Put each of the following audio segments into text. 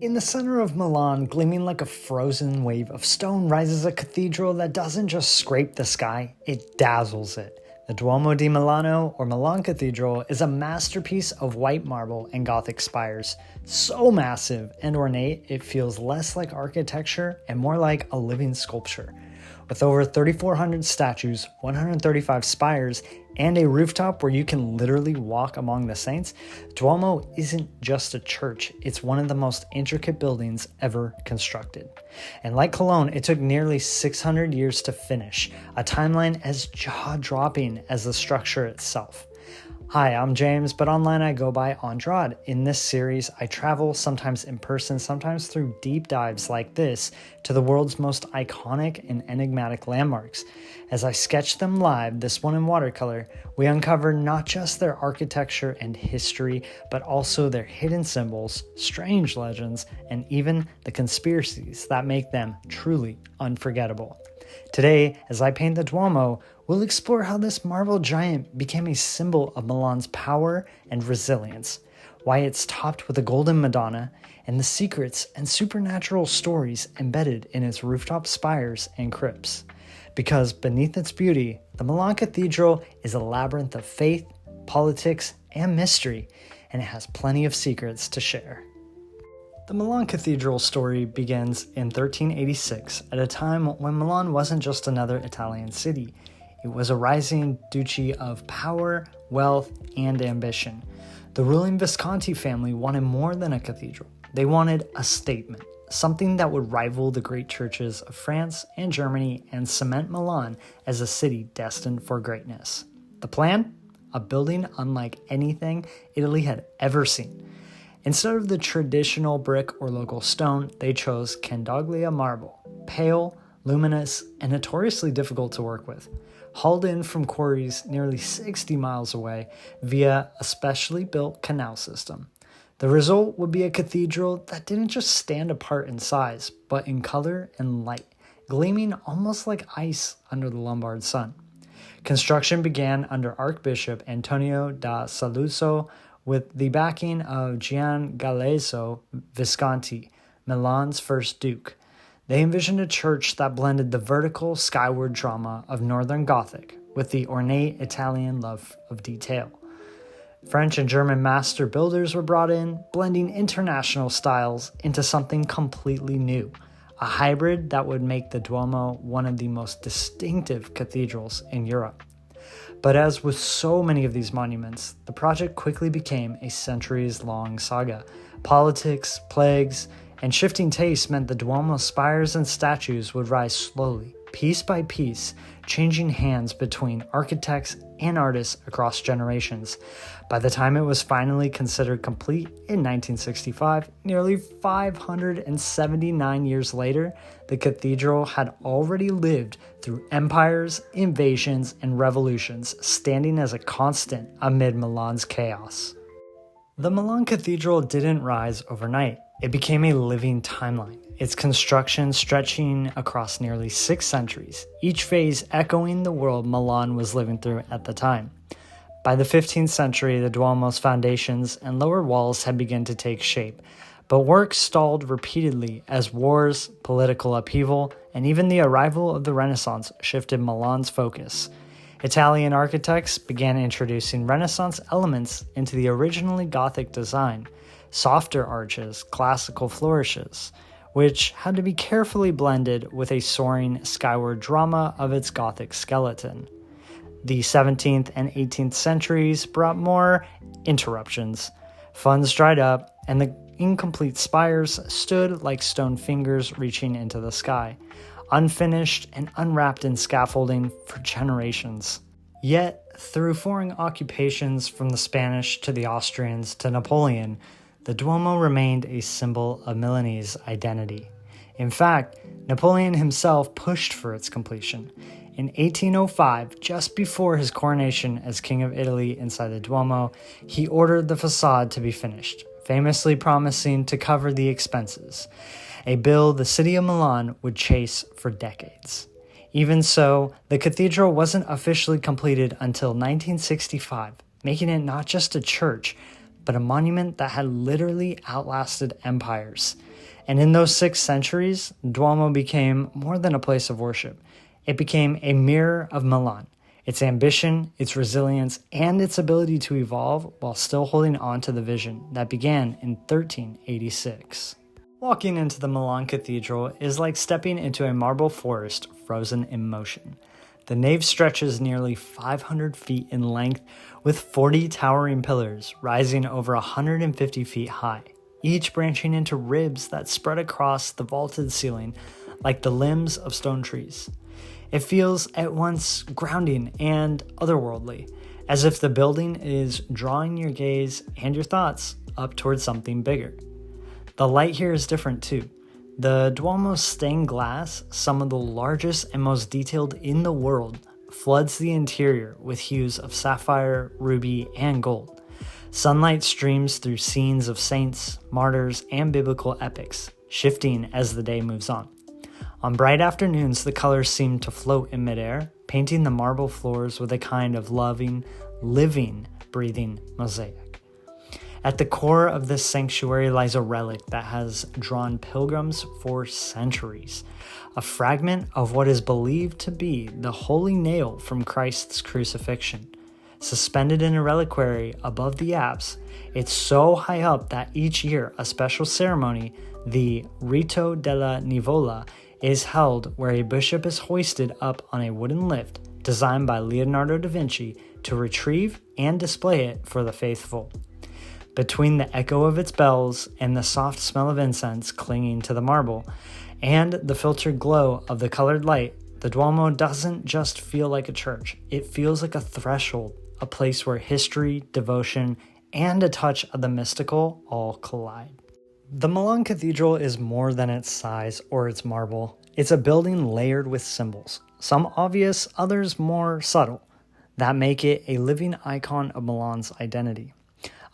In the center of Milan, gleaming like a frozen wave of stone, rises a cathedral that doesn't just scrape the sky, it dazzles it. The Duomo di Milano, or Milan Cathedral, is a masterpiece of white marble and Gothic spires. So massive and ornate, it feels less like architecture and more like a living sculpture. With over 3,400 statues, 135 spires, and a rooftop where you can literally walk among the saints, Duomo isn't just a church, it's one of the most intricate buildings ever constructed. And like Cologne, it took nearly 600 years to finish, a timeline as jaw-dropping as the structure itself. Hi, I'm James, but online I go by Andrade. In this series, I travel, sometimes in person, sometimes through deep dives like this, to the world's most iconic and enigmatic landmarks. As I sketch them live, this one in watercolor, we uncover not just their architecture and history, but also their hidden symbols, strange legends, and even the conspiracies that make them truly unforgettable. Today, as I paint the Duomo, we'll explore how this marble giant became a symbol of Milan's power and resilience, why it's topped with a golden Madonna, and the secrets and supernatural stories embedded in its rooftop spires and crypts. Because beneath its beauty, the Milan Cathedral is a labyrinth of faith, politics, and mystery, and it has plenty of secrets to share. The Milan Cathedral story begins in 1386, at a time when Milan wasn't just another Italian city. It was a rising duchy of power, wealth, and ambition. The ruling Visconti family wanted more than a cathedral. They wanted a statement, something that would rival the great churches of France and Germany and cement Milan as a city destined for greatness. The plan? A building unlike anything Italy had ever seen. Instead of the traditional brick or local stone, they chose Candaglia marble, pale, luminous, and notoriously difficult to work with, hauled in from quarries nearly 60 miles away via a specially built canal system. The result would be a cathedral that didn't just stand apart in size, but in color and light, gleaming almost like ice under the Lombard sun. Construction began under Archbishop Antonio da Saluzzo with the backing of Gian Galeazzo Visconti, Milan's first duke. They envisioned a church that blended the vertical skyward drama of Northern Gothic with the ornate Italian love of detail. French and German master builders were brought in, blending international styles into something completely new, a hybrid that would make the Duomo one of the most distinctive cathedrals in Europe. But as with so many of these monuments, the project quickly became a centuries-long saga. Politics, plagues, and shifting tastes meant the Duomo's spires and statues would rise slowly, piece by piece, changing hands between architects and artists across generations. By the time it was finally considered complete in 1965, nearly 579 years later, the cathedral had already lived through empires, invasions, and revolutions, standing as a constant amid Milan's chaos. The Milan Cathedral didn't rise overnight. It became a living timeline, its construction stretching across nearly 6 centuries, each phase echoing the world Milan was living through at the time. By the 15th century, the Duomo's foundations and lower walls had begun to take shape, but work stalled repeatedly as wars, political upheaval, and even the arrival of the Renaissance shifted Milan's focus. Italian architects began introducing Renaissance elements into the originally Gothic design, softer arches, classical flourishes, which had to be carefully blended with a soaring skyward drama of its Gothic skeleton. The 17th and 18th centuries brought more interruptions. Funds dried up, and the incomplete spires stood like stone fingers reaching into the sky, unfinished and unwrapped in scaffolding for generations. Yet, through foreign occupations from the Spanish to the Austrians to Napoleon, the Duomo remained a symbol of Milanese identity. In fact, Napoleon himself pushed for its completion. In 1805, just before his coronation as King of Italy inside the Duomo, he ordered the facade to be finished, famously promising to cover the expenses, a bill the city of Milan would chase for decades. Even so, the cathedral wasn't officially completed until 1965, making it not just a church, but a monument that had literally outlasted empires. And in those 6 centuries, Duomo became more than a place of worship. It became a mirror of Milan, its ambition, its resilience, and its ability to evolve while still holding on to the vision that began in 1386. Walking into the Milan Cathedral is like stepping into a marble forest frozen in motion. The nave stretches nearly 500 feet in length, with 40 towering pillars rising over 150 feet high, each branching into ribs that spread across the vaulted ceiling like the limbs of stone trees. It feels at once grounding and otherworldly, as if the building is drawing your gaze and your thoughts up towards something bigger. The light here is different too. The Duomo's stained glass, some of the largest and most detailed in the world, floods the interior with hues of sapphire, ruby, and gold. Sunlight streams through scenes of saints, martyrs, and biblical epics, shifting as the day moves on. On bright afternoons, the colors seem to float in midair, painting the marble floors with a kind of loving, living, breathing mosaic. At the core of this sanctuary lies a relic that has drawn pilgrims for centuries, a fragment of what is believed to be the holy nail from Christ's crucifixion. Suspended in a reliquary above the apse, it's so high up that each year a special ceremony, the Rito della Nivola, is held where a bishop is hoisted up on a wooden lift designed by Leonardo da Vinci to retrieve and display it for the faithful. Between the echo of its bells and the soft smell of incense clinging to the marble, and the filtered glow of the colored light, the Duomo doesn't just feel like a church. It feels like a threshold, a place where history, devotion, and a touch of the mystical all collide. The Milan Cathedral is more than its size or its marble. It's a building layered with symbols, some obvious, others more subtle, that make it a living icon of Milan's identity.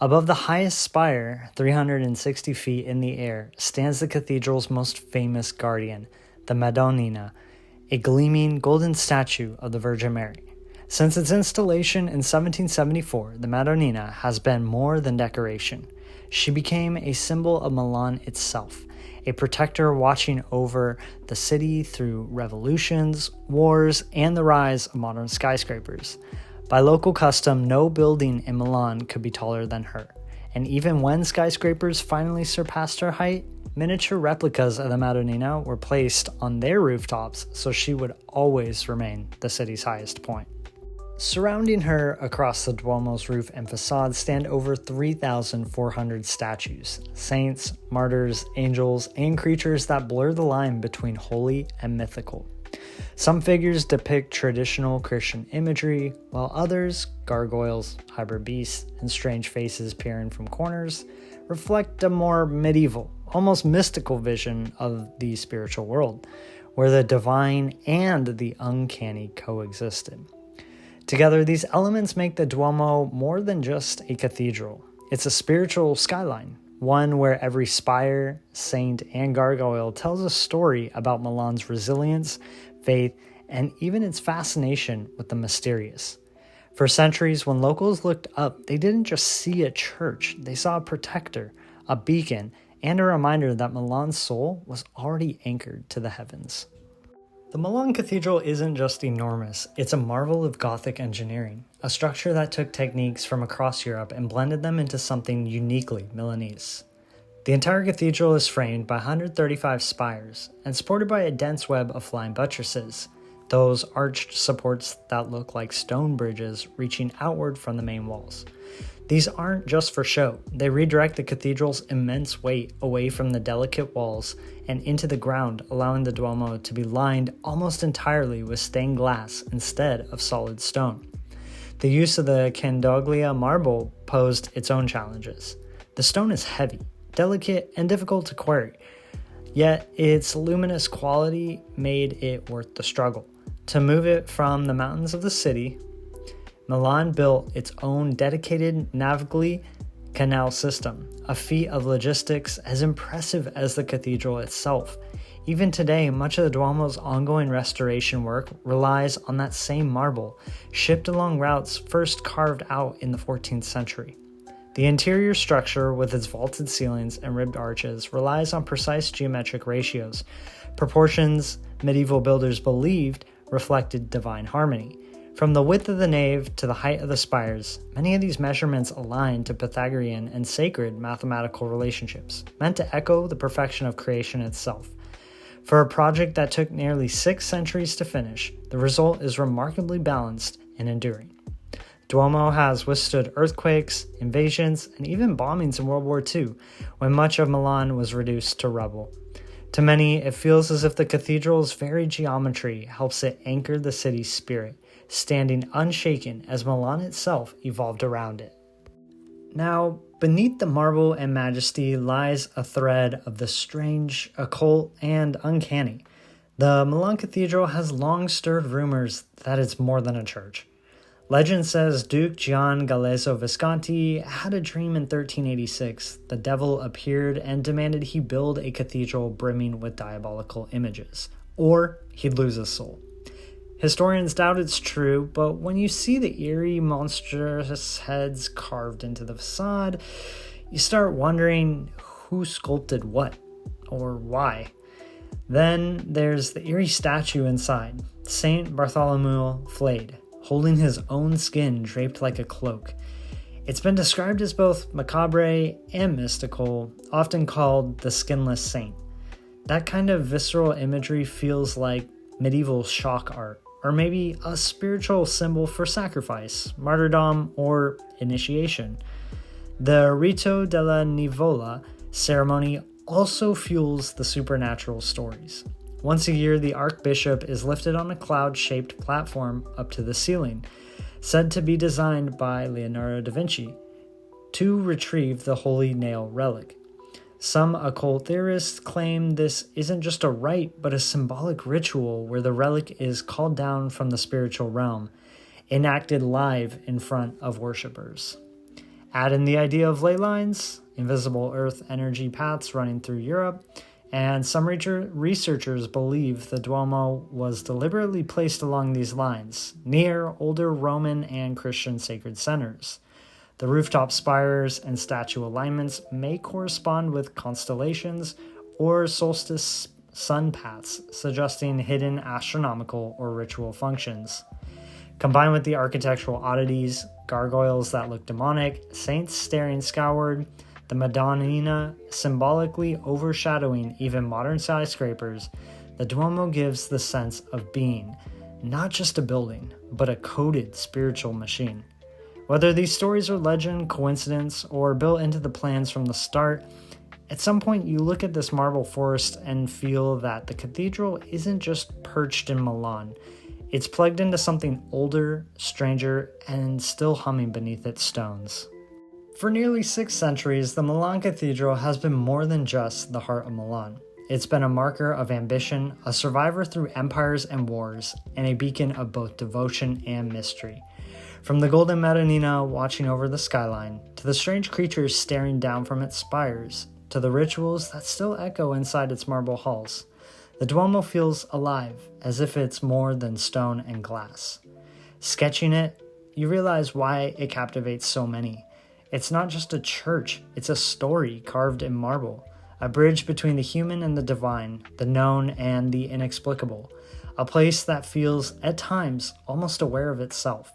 Above the highest spire, 360 feet in the air, stands the cathedral's most famous guardian, the Madonna, a gleaming golden statue of the Virgin Mary. Since its installation in 1774, the Madonna has been more than decoration. She became a symbol of Milan itself, a protector watching over the city through revolutions, wars, and the rise of modern skyscrapers. By local custom, no building in Milan could be taller than her, and even when skyscrapers finally surpassed her height, miniature replicas of the Madonna were placed on their rooftops so she would always remain the city's highest point. Surrounding her across the Duomo's roof and facade stand over 3,400 statues, saints, martyrs, angels, and creatures that blur the line between holy and mythical. Some figures depict traditional Christian imagery, while others, gargoyles, hybrid beasts, and strange faces peering from corners, reflect a more medieval, almost mystical vision of the spiritual world, where the divine and the uncanny coexisted. Together, these elements make the Duomo more than just a cathedral. It's a spiritual skyline, one where every spire, saint, and gargoyle tells a story about Milan's resilience, faith, and even its fascination with the mysterious. For centuries, when locals looked up, they didn't just see a church, they saw a protector, a beacon, and a reminder that Milan's soul was already anchored to the heavens. The Milan Cathedral isn't just enormous, it's a marvel of Gothic engineering, a structure that took techniques from across Europe and blended them into something uniquely Milanese. The entire cathedral is framed by 135 spires and supported by a dense web of flying buttresses, those arched supports that look like stone bridges reaching outward from the main walls. These aren't just for show, they redirect the cathedral's immense weight away from the delicate walls and into the ground, allowing the Duomo to be lined almost entirely with stained glass instead of solid stone. The use of the Candoglia marble posed its own challenges. The stone is heavy, delicate, and difficult to quarry, yet its luminous quality made it worth the struggle. To move it from the mountains of the city, Milan built its own dedicated navigli canal system, a feat of logistics as impressive as the cathedral itself. Even today, much of the Duomo's ongoing restoration work relies on that same marble, shipped along routes first carved out in the 14th century. The interior structure, with its vaulted ceilings and ribbed arches, relies on precise geometric ratios, proportions medieval builders believed reflected divine harmony. From the width of the nave to the height of the spires, many of these measurements align to Pythagorean and sacred mathematical relationships, meant to echo the perfection of creation itself. For a project that took nearly 6 centuries to finish, the result is remarkably balanced and enduring. Duomo has withstood earthquakes, invasions, and even bombings in World War II, when much of Milan was reduced to rubble. To many, it feels as if the cathedral's very geometry helps it anchor the city's spirit, standing unshaken as Milan itself evolved around it. Now, beneath the marble and majesty lies a thread of the strange, occult, and uncanny. The Milan Cathedral has long stirred rumors that it's more than a church. Legend says Duke Gian Galeazzo Visconti had a dream in 1386. The devil appeared and demanded he build a cathedral brimming with diabolical images, or he'd lose his soul. Historians doubt it's true, but when you see the eerie, monstrous heads carved into the facade, you start wondering who sculpted what, or why. Then there's the eerie statue inside, Saint Bartholomew flayed, holding his own skin draped like a cloak. It's been described as both macabre and mystical, often called the skinless saint. That kind of visceral imagery feels like medieval shock art, or maybe a spiritual symbol for sacrifice, martyrdom, or initiation. The Rito della Nivola ceremony also fuels the supernatural stories. Once a year, the archbishop is lifted on a cloud-shaped platform up to the ceiling, said to be designed by Leonardo da Vinci, to retrieve the Holy Nail relic. Some occult theorists claim this isn't just a rite, but a symbolic ritual where the relic is called down from the spiritual realm, enacted live in front of worshippers. Add in the idea of ley lines, invisible earth energy paths running through Europe, and some researchers believe the Duomo was deliberately placed along these lines, near older Roman and Christian sacred centers. The rooftop spires and statue alignments may correspond with constellations or solstice sun paths, suggesting hidden astronomical or ritual functions. Combined with the architectural oddities, gargoyles that look demonic, saints staring skyward, the Madonna symbolically overshadowing even modern skyscrapers, the Duomo gives the sense of being, not just a building, but a coded spiritual machine. Whether these stories are legend, coincidence, or built into the plans from the start, at some point you look at this marble forest and feel that the cathedral isn't just perched in Milan. It's plugged into something older, stranger, and still humming beneath its stones. For nearly 6 centuries, the Milan Cathedral has been more than just the heart of Milan. It's been a marker of ambition, a survivor through empires and wars, and a beacon of both devotion and mystery. From the golden Madonna watching over the skyline, to the strange creatures staring down from its spires, to the rituals that still echo inside its marble halls, the Duomo feels alive, as if it's more than stone and glass. Sketching it, you realize why it captivates so many. It's not just a church, it's a story carved in marble, a bridge between the human and the divine, the known and the inexplicable, a place that feels, at times, almost aware of itself.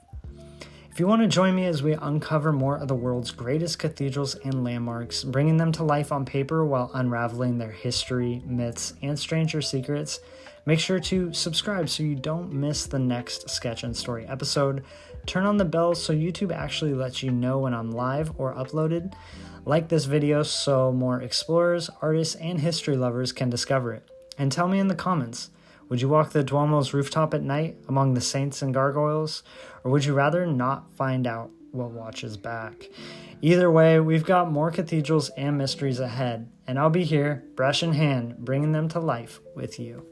If you want to join me as we uncover more of the world's greatest cathedrals and landmarks, bringing them to life on paper while unraveling their history, myths, and stranger secrets, make sure to subscribe so you don't miss the next Sketch and Story episode. Turn on the bell so YouTube actually lets you know when I'm live or uploaded. Like this video so more explorers, artists, and history lovers can discover it. And tell me in the comments, would you walk the Duomo's rooftop at night among the saints and gargoyles? Or would you rather not find out what watches back? Either way, we've got more cathedrals and mysteries ahead, and I'll be here, brush in hand, bringing them to life with you.